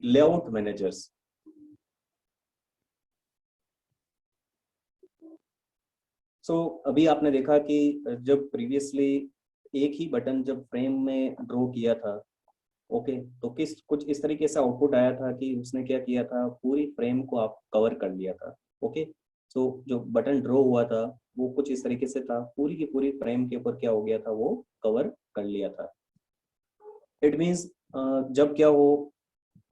Layout managers. अभी आपने देखा कि जब प्रीवियसली एक ही बटन जब फ्रेम में ड्रॉ किया था, ओके, तो कुछ इस तरीके से आउटपुट आया था कि उसने क्या किया था, पूरी फ्रेम को आप कवर कर लिया था। ओके, जो बटन ड्रॉ हुआ था वो कुछ इस तरीके से था, पूरी की पूरी फ्रेम के ऊपर क्या हो गया था, वो कवर कर लिया था। इट मीन्स जब क्या हो,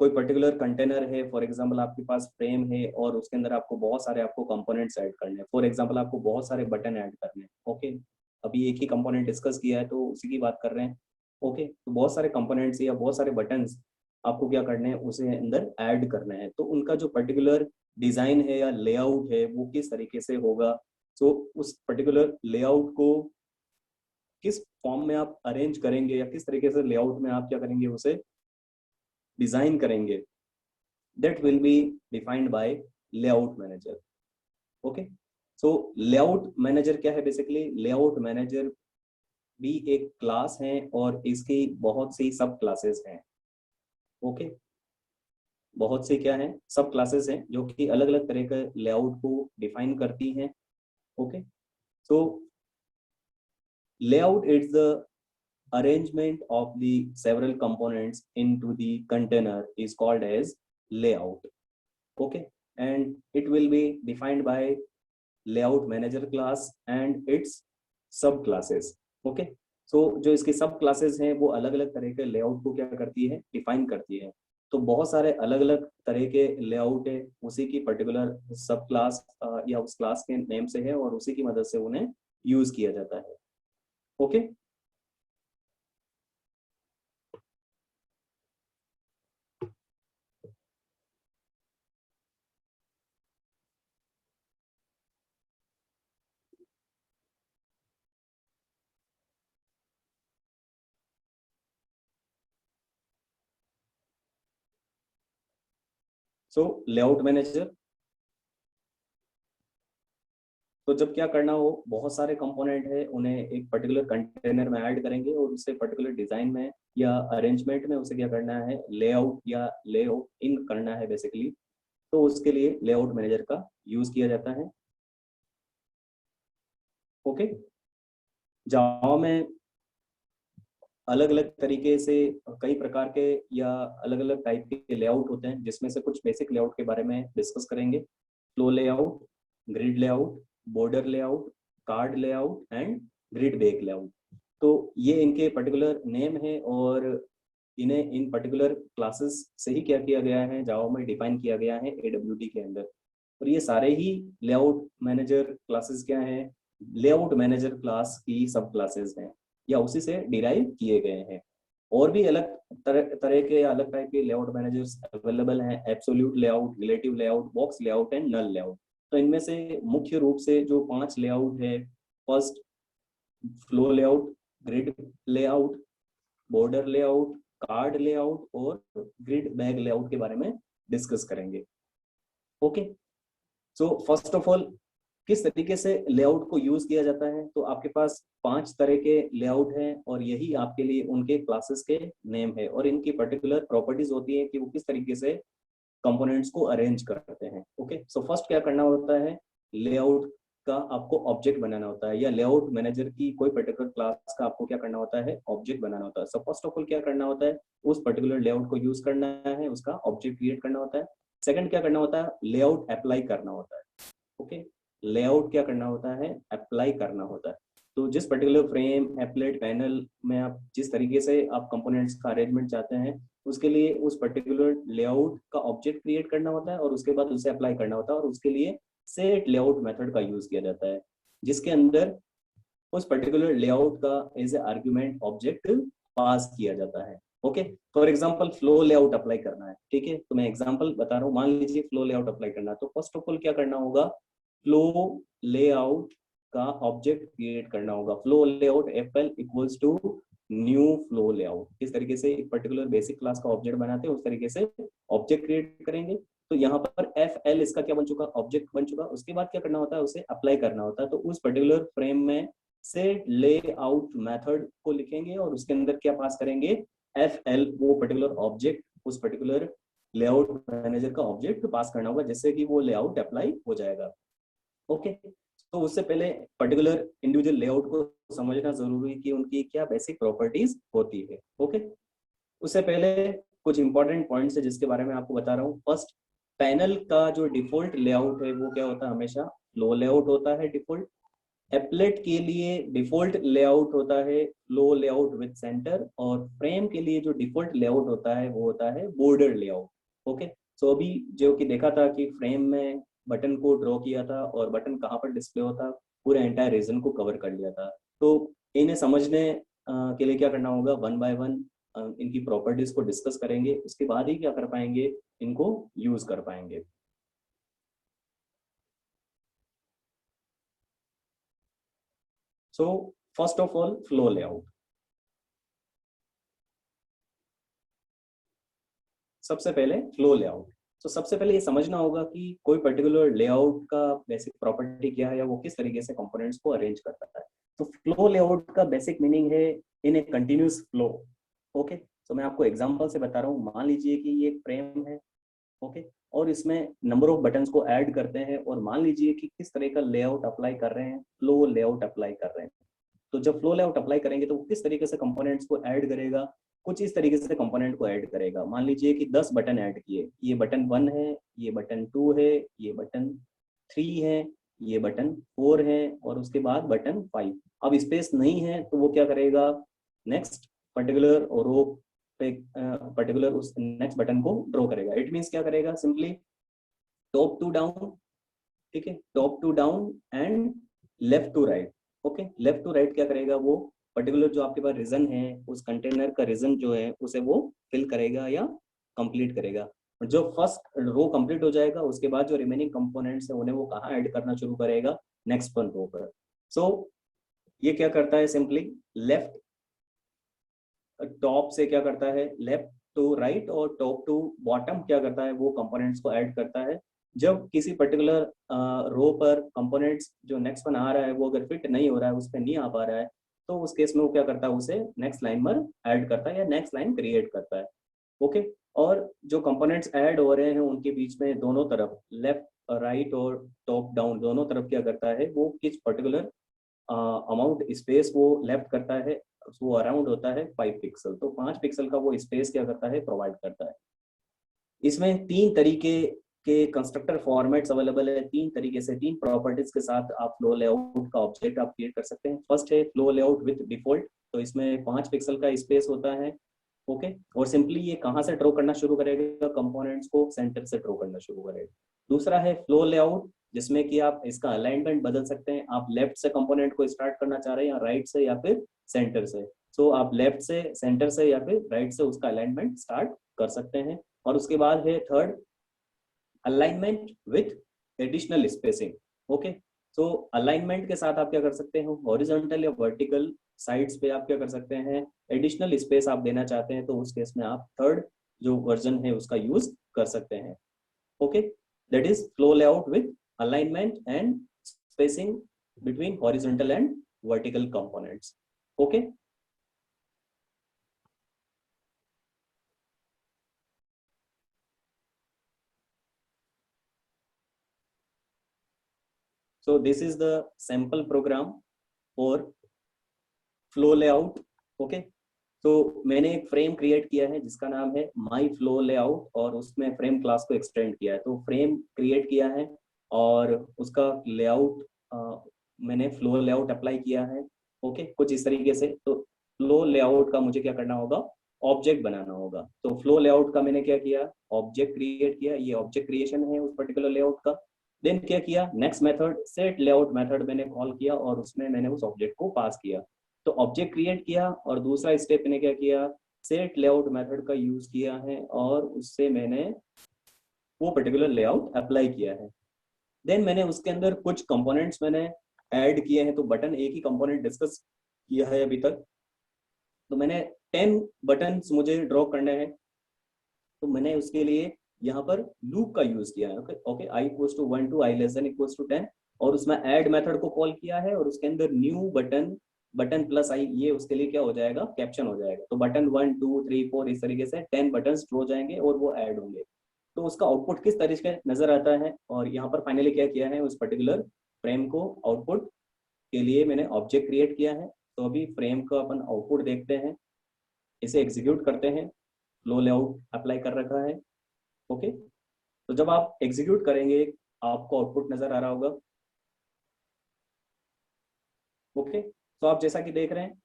कोई पर्टिकुलर कंटेनर है, फॉर एग्जांपल आपके पास फ्रेम है और उसके अंदर आपको बहुत सारे आपको कंपोनेंट्स ऐड करने हैं, फॉर एग्जांपल आपको बहुत सारे बटन ऐड करने हैं। ओके, अभी एक ही कंपोनेंट डिस्कस किया है तो उसी की बात कर रहे हैं। ओके, तो बहुत सारे कंपोनेंट्स या बहुत सारे बटन्स आपको क्या करने हैं, उसे अंदर ऐड करने हैं। तो उनका जो पर्टिकुलर डिजाइन है या लेआउट है वो किस तरीके से होगा, तो उस पर्टिकुलर लेआउट को किस फॉर्म में आप अरेंज करेंगे या किस तरीके से लेआउट में आप क्या करेंगे, उसे डिजाइन करेंगे, that will be defined by layout manager. Okay, so layout manager क्या है, बेसिकली layout manager भी एक क्लास है और इसकी बहुत सी सब क्लासेस हैं। ओके, बहुत सी क्या है, सब क्लासेस हैं जो कि अलग अलग तरह के लेआउट को डिफाइन करती हैं। Okay, so layout is the arrangement of the several components into the container is called as layout. Okay, and it will be defined by layout manager class and its सब classes. Okay, सो जो इसकी सब classes हैं वो अलग अलग तरह के लेआउट को क्या करती है, डिफाइन करती है। तो बहुत सारे अलग अलग तरह के लेआउट है, उसी की पर्टिकुलर सब क्लास या उस क्लास के नेम से है और उसी की मदद से उन्हें यूज किया जाता है। ओके, सो लेआउट मैनेजर, तो जब क्या करना हो, बहुत सारे कंपोनेंट है, उन्हें एक पर्टिकुलर कंटेनर में ऐड करेंगे और उससे पर्टिकुलर डिजाइन में या अरेंजमेंट में उसे क्या करना है, लेआउट या लेआउट इन करना है बेसिकली। तो उसके लिए लेआउट मैनेजर का यूज किया जाता है। ओके, जावा में अलग अलग तरीके से कई प्रकार के या अलग अलग टाइप के लेआउट होते हैं, जिसमें से कुछ बेसिक लेआउट के बारे में डिस्कस करेंगे। Flow layout, grid layout, border layout, card layout and grid bag layout. तो ये इनके पर्टिकुलर नेम है और इन्हें इन पर्टिकुलर क्लासेस से ही क्या किया गया है, जावा में डिफाइन किया गया है AWT के अंदर। और ये सारे ही लेआउट मैनेजर क्लासेस क्या है, लेआउट मैनेजर क्लास की सब क्लासेस हैं या उसी से डिराइव किए गए हैं। और भी अलग तरह के अलग टाइप के लेआउट मैनेजर्स अवेलेबल हैं, absolute layout, relative layout, box layout and null layout. तो इनमें से मुख्य रूप से जो 5 लेआउट है, first flow layout, grid layout, border layout, card layout और ग्रिड बैग लेआउट के बारे में डिस्कस करेंगे। Okay, so first of all किस तरीके से लेआउट को यूज किया जाता है, तो आपके पास 5 तरह के लेआउट हैं और यही आपके लिए उनके क्लासेस के नेम है और इनकी पर्टिकुलर प्रॉपर्टीज होती है कि वो किस तरीके से कंपोनेंट्स को अरेंज करते हैं। ओके, सो फर्स्ट क्या करना होता है, लेआउट का आपको ऑब्जेक्ट बनाना होता है या लेआउट मैनेजर की कोई पर्टिकुलर क्लास का आपको क्या करना होता है, ऑब्जेक्ट बनाना होता है। सो फर्स्ट ऑफ ऑल क्या करना होता है, उस पर्टिकुलर लेआउट को यूज करना है, उसका ऑब्जेक्ट क्रिएट करना होता है। सेकंड क्या करना होता है, लेआउट अप्लाई करना होता है। ओके, लेआउट क्या करना होता है, अप्लाई करना होता है। तो जिस पर्टिकुलर फ्रेम, एप्लेट, पैनल में आप जिस तरीके से आप कंपोनेंट्स का अरेंजमेंट चाहते हैं, उसके लिए उस पर्टिकुलर लेआउट का ऑब्जेक्ट क्रिएट करना होता है और उसके बाद उसे अप्लाई करना होता है और उसके लिए सेट लेआउट मेथड का यूज किया जाता है, जिसके अंदर उस पर्टिकुलर लेआउट का एज ए आर्ग्यूमेंट ऑब्जेक्ट पास किया जाता है। Okay, for example flow layout apply करना है, ठीक है, तो मैं एग्जांपल बता रहा हूँ। मान लीजिए फ्लो लेआउट अप्लाई करना है, तो फर्स्ट ऑफ ऑल क्या करना होगा, फ्लो लेआउट का ऑब्जेक्ट क्रिएट करना होगा। Flow layout FL equals to new flow layout. इस तरीके से एक पर्टिकुलर बेसिक क्लास का ऑब्जेक्ट बनाते हैं, उस तरीके से ऑब्जेक्ट क्रिएट करेंगे। तो यहाँ पर FL इसका क्या बन चुका, ऑब्जेक्ट बन चुका। उसके बाद क्या करना होता है, उसे अप्लाई करना होता है। तो उस पर्टिकुलर फ्रेम में से लेआउट मेथड को लिखेंगे और उसके अंदर क्या पास करेंगे, FL, वो पर्टिकुलर ऑब्जेक्ट उस पर्टिकुलर लेआउट मैनेजर का ऑब्जेक्ट पास करना होगा, जिससे कि वो लेआउट अप्लाई हो जाएगा। ओके, तो उससे पहले पर्टिकुलर इंडिविजुअल लेआउट को समझना जरूरी है कि उनकी क्या बेसिक प्रॉपर्टीज होती है। ओके, उससे पहले कुछ इंपॉर्टेंट पॉइंट्स है जिसके बारे में आपको बता रहा हूँ। फर्स्ट, पैनल का जो डिफॉल्ट लेआउट है वो क्या होता है, हमेशा फ्लो लेआउट होता है डिफॉल्ट। एप्लेट के लिए डिफॉल्ट लेआउट होता है फ्लो लेआउट विद सेंटर, और फ्रेम के लिए जो डिफॉल्ट लेआउट होता है वो होता है बॉर्डर लेआउट। ओके, सो अभी जो कि देखा था कि फ्रेम में बटन को ड्रॉ किया था और बटन कहाँ पर डिस्प्ले होता, पूरे एंटायर रीजन को कवर कर लिया था। तो इन्हें समझने के लिए क्या करना होगा, वन बाय वन इनकी प्रॉपर्टीज को डिस्कस करेंगे, उसके बाद ही क्या कर पाएंगे, इनको यूज कर पाएंगे। So first of all, flow layout. सबसे पहले फ्लो लेआउट, तो सबसे पहले ये समझना होगा कि कोई पर्टिकुलर लेआउट का बेसिक प्रॉपर्टी क्या है या वो किस तरीके से कंपोनेंट्स को अरेंज करता है। तो फ्लो लेआउट का बेसिक मीनिंग है इन ए कंटिन्यूस फ्लो। ओके, तो मैं आपको एग्जांपल से बता रहा हूँ। मान लीजिए कि ये एक फ्रेम है, ओके, और इसमें नंबर ऑफ बटन्स को ऐड करते हैं, और मान लीजिए कि किस तरह का लेआउट अप्लाई कर रहे हैं, फ्लो लेआउट अप्लाई कर रहे हैं। तो जब फ्लो लेआउट अप्लाई करेंगे तो वो किस तरीके से कंपोनेंट्स को ऐड करेगा, कुछ इस तरीके से कंपोनेंट को ऐड करेगा। मान लीजिए कि 10 बटन ऐड किए, ये बटन 1 है, ये बटन 2 है, ये बटन 3 है, ये बटन 4 है, और उसके बाद बटन 5। अब स्पेस नहीं है तो वो क्या करेगा, नेक्स्ट पर्टिकुलर रो पे पर्टिकुलर उस नेक्स्ट बटन को ड्रॉ करेगा। इट मीन्स क्या करेगा, सिंपली टॉप टू डाउन, ठीक है, top to down and left to right. Okay, left to right क्या करेगा, वो पर्टिकुलर जो आपके पास रीजन है, उस कंटेनर का रीजन जो है उसे वो फिल करेगा या कंप्लीट करेगा। और जो फर्स्ट रो कंप्लीट हो जाएगा, उसके बाद जो रिमेनिंग कंपोनेंट्स है उन्हें वो कहाँ ऐड करना शुरू करेगा, नेक्स्ट वन रो पर। सो ये क्या करता है, सिंपली लेफ्ट टॉप से क्या करता है, लेफ्ट टू राइट और टॉप टू बॉटम क्या करता है, वो कंपोनेंट्स को ऐड करता है। जब किसी पर्टिकुलर रो पर कंपोनेंट्स जो नेक्स्ट वन आ रहा है वो अगर फिट नहीं हो रहा है, उस पर नहीं आ पा रहा है, तो उस केस में वो क्या करता है, उसे नेक्स्ट लाइन पर ऐड करता है या नेक्स्ट लाइन क्रिएट करता है। ओके, और जो कंपोनेंट्स ऐड हो रहे हैं उनके बीच में दोनों तरफ, लेफ्ट राइट और टॉप डाउन, दोनों तरफ क्या करता है, वो किस पर्टिकुलर अमाउंट स्पेस वो लेफ्ट करता है, वो अराउंड होता है 5 पिक्सल। तो 5 पिक्सल का वो स्पेस क्या करता है, प्रोवाइड करता है। इसमें 3 तरीके के कंस्ट्रक्टर फॉर्मेट्स अवेलेबल है, 3 तरीके से, 3 प्रॉपर्टीज के साथ आप फ्लो लेआउट का ऑब्जेक्ट आप क्रिएट कर सकते हैं। फर्स्ट है फ्लो लेआउट विद डिफॉल्ट, तो इसमें 5 पिक्सल का स्पेस होता है। ओके, और सिंपली ये कहाँ से ड्रॉ करना शुरू करेगा, कंपोनेंट्स को सेंटर से ड्रॉ करना शुरू करेगा। दूसरा है फ्लो लेआउट, जिसमें कि आप इसका अलाइनमेंट बदल सकते हैं, आप लेफ्ट से कंपोनेंट को स्टार्ट करना चाह रहे हैं या राइट से या फिर सेंटर से। सो आप लेफ्ट से, सेंटर से या फिर राइट से उसका अलाइनमेंट स्टार्ट कर सकते हैं। और उसके बाद है third, alignment with additional spacing. Okay, so alignment के साथ आप क्या कर सकते हैं, हॉरिजॉन्टल या वर्टिकल साइड्स पे आप क्या कर सकते हैं, एडिशनल स्पेस आप देना चाहते हैं, तो उस केस में आप थर्ड जो वर्जन है उसका यूज कर सकते हैं। Okay, that is flow layout with alignment and spacing between horizontal and vertical components. Okay, so this is the sample program for flow layout. Okay, तो मैंने एक फ्रेम क्रिएट किया है जिसका नाम है माई फ्लो लेआउट, और उसमें फ्रेम क्लास को एक्सटेंड किया है। तो फ्रेम क्रिएट किया है और उसका लेआउट मैंने फ्लो लेआउट अप्लाई किया है। ओके, कुछ इस तरीके से। तो फ्लो लेआउट का मुझे क्या करना होगा, ऑब्जेक्ट बनाना होगा। तो फ्लो लेआउट का मैंने क्या किया, ऑब्जेक्ट क्रिएट किया, ये ऑब्जेक्ट क्रिएशन है उस पर्टिकुलर लेआउट का। देन क्या किया, next method set layout method मैंने कॉल किया और उसमें मैंने उस ऑब्जेक्ट को पास किया। तो ऑब्जेक्ट क्रिएट किया और दूसरा स्टेप ने क्या किया, सेट लेआउट मेथड का यूज किया है और उससे मैंने वो पर्टिकुलर लेआउट अप्लाई किया है। देन मैंने उसके अंदर कुछ कंपोनेंट्स मैंने ऐड किए हैं। तो बटन एक ही कंपोनेंट डिस्कस किया है अभी तक, तो मैंने 10 बटन मुझे ड्रॉ करने हैं, तो मैंने उसके लिए यहाँ पर लूप का यूज किया है। Okay okay, i equals to 1 to i less than equals to 10, और उसमें ऐड मेथड को कॉल किया है और उसके अंदर न्यू बटन, बटन प्लस आई, ये उसके लिए क्या हो जाएगा, कैप्शन हो जाएगा। तो बटन 1 2 3 4 इस तरीके से 10 बटन ड्रॉ जाएंगे और वो ऐड होंगे। तो उसका आउटपुट किस तरीके से नजर आता है। और यहाँ पर फाइनली क्या किया है, उस पर्टिकुलर फ्रेम को आउटपुट के लिए मैंने ऑब्जेक्ट क्रिएट किया है। तो अभी फ्रेम का अपन आउटपुट देखते हैं, इसे एग्जीक्यूट करते हैं। फ्लो लेआउट अप्लाई कर रखा है। ओके, तो जब आप एग्जीक्यूट करेंगे आपको आउटपुट नजर आ रहा होगा। ओके, तो आप जैसा कि देख रहे हैं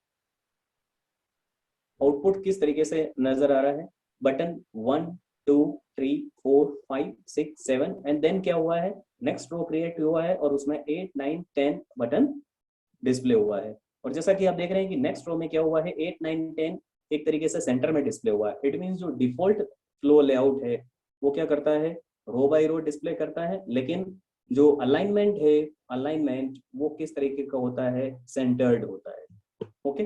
आउटपुट किस तरीके से नजर आ रहा है। बटन 1 2 3 4 5 6 7 एंड देन क्या हुआ है, नेक्स्ट रो क्रिएट हुआ है और उसमें 8 9 10 बटन डिस्प्ले हुआ है। और जैसा कि आप देख रहे हैं कि नेक्स्ट रो में क्या हुआ है, 8 9 10 एक तरीके से सेंटर में डिस्प्ले हुआ है। इट मीन्स जो डिफॉल्ट फ्लो लेआउट है वो क्या करता है, रो बाय रो डिस्प्ले करता है, लेकिन जो अलाइनमेंट है, अलाइनमेंट वो किस तरीके का होता है, सेंटर्ड होता है। ओके,